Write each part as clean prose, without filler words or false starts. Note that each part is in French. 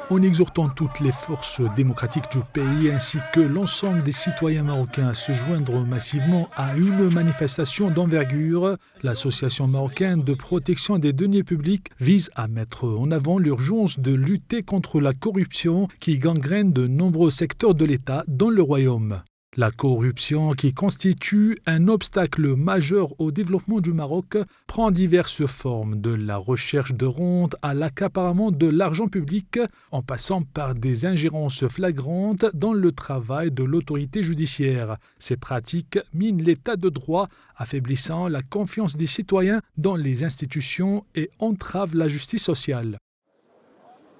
En exhortant toutes les forces démocratiques du pays ainsi que l'ensemble des citoyens marocains à se joindre massivement à une manifestation d'envergure, l'Association marocaine de protection des deniers publics vise à mettre en avant l'urgence de lutter contre la corruption qui gangrène de nombreux secteurs de l'État dans le royaume. La corruption, qui constitue un obstacle majeur au développement du Maroc, prend diverses formes, de la recherche de rente à l'accaparement de l'argent public, en passant par des ingérences flagrantes dans le travail de l'autorité judiciaire. Ces pratiques minent l'état de droit, affaiblissant la confiance des citoyens dans les institutions et entravent la justice sociale.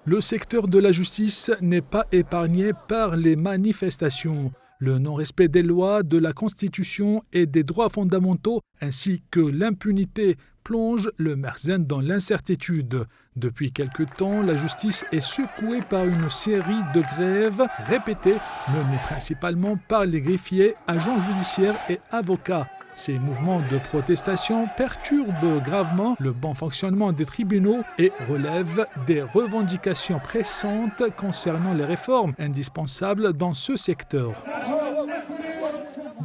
Le secteur de la justice n'est pas épargné par les manifestations. Le non-respect des lois, de la Constitution et des droits fondamentaux, ainsi que l'impunité, plonge le Merzenne dans l'incertitude. Depuis quelque temps, la justice est secouée par une série de grèves répétées, menées principalement par les greffiers, agents judiciaires et avocats. Ces mouvements de protestation perturbent gravement le bon fonctionnement des tribunaux et relèvent des revendications pressantes concernant les réformes indispensables dans ce secteur.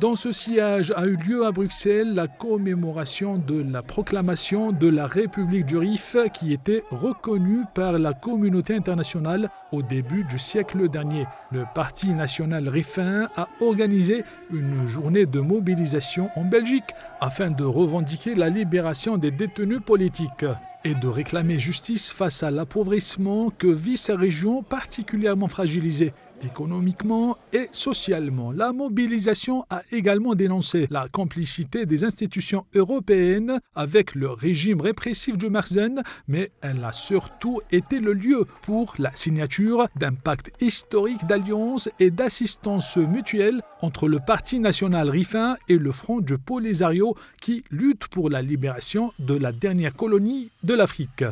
Dans ce sillage a eu lieu à Bruxelles la commémoration de la proclamation de la République du Rif qui était reconnue par la communauté internationale au début du siècle dernier. Le Parti national rifin a organisé une journée de mobilisation en Belgique afin de revendiquer la libération des détenus politiques et de réclamer justice face à l'appauvrissement que vit sa région particulièrement fragilisée économiquement et socialement. La mobilisation a également dénoncé la complicité des institutions européennes avec le régime répressif du Merzenne, mais elle a surtout été le lieu pour la signature d'un pacte historique d'alliance et d'assistance mutuelle entre le Parti national rifin et le Front du Polisario qui lutte pour la libération de la dernière colonie de l'Afrique.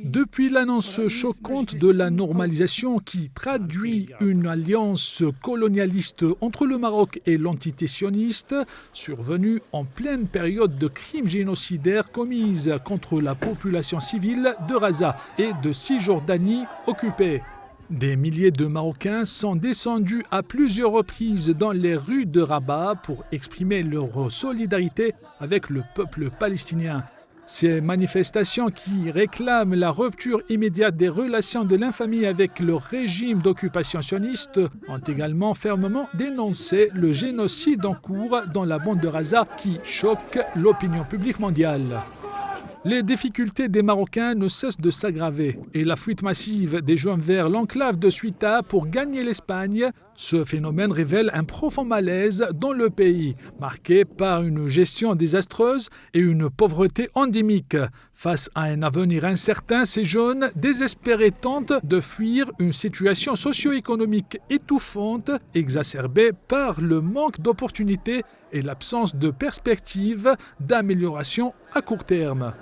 Depuis l'annonce choquante de la normalisation qui traduit une alliance colonialiste entre le Maroc et l'entité sioniste, survenue en pleine période de crimes génocidaires commis contre la population civile de Raza et de Cisjordanie occupée. Des milliers de Marocains sont descendus à plusieurs reprises dans les rues de Rabat pour exprimer leur solidarité avec le peuple palestinien. Ces manifestations qui réclament la rupture immédiate des relations de l'infamie avec le régime d'occupation sioniste ont également fermement dénoncé le génocide en cours dans la bande de Raza qui choque l'opinion publique mondiale. Les difficultés des Marocains ne cessent de s'aggraver et la fuite massive des jeunes vers l'enclave de Ceuta pour gagner l'Espagne, ce phénomène révèle un profond malaise dans le pays, marqué par une gestion désastreuse et une pauvreté endémique. Face à un avenir incertain, ces jeunes désespérés tentent de fuir une situation socio-économique étouffante, exacerbée par le manque d'opportunités et l'absence de perspectives d'amélioration à court terme.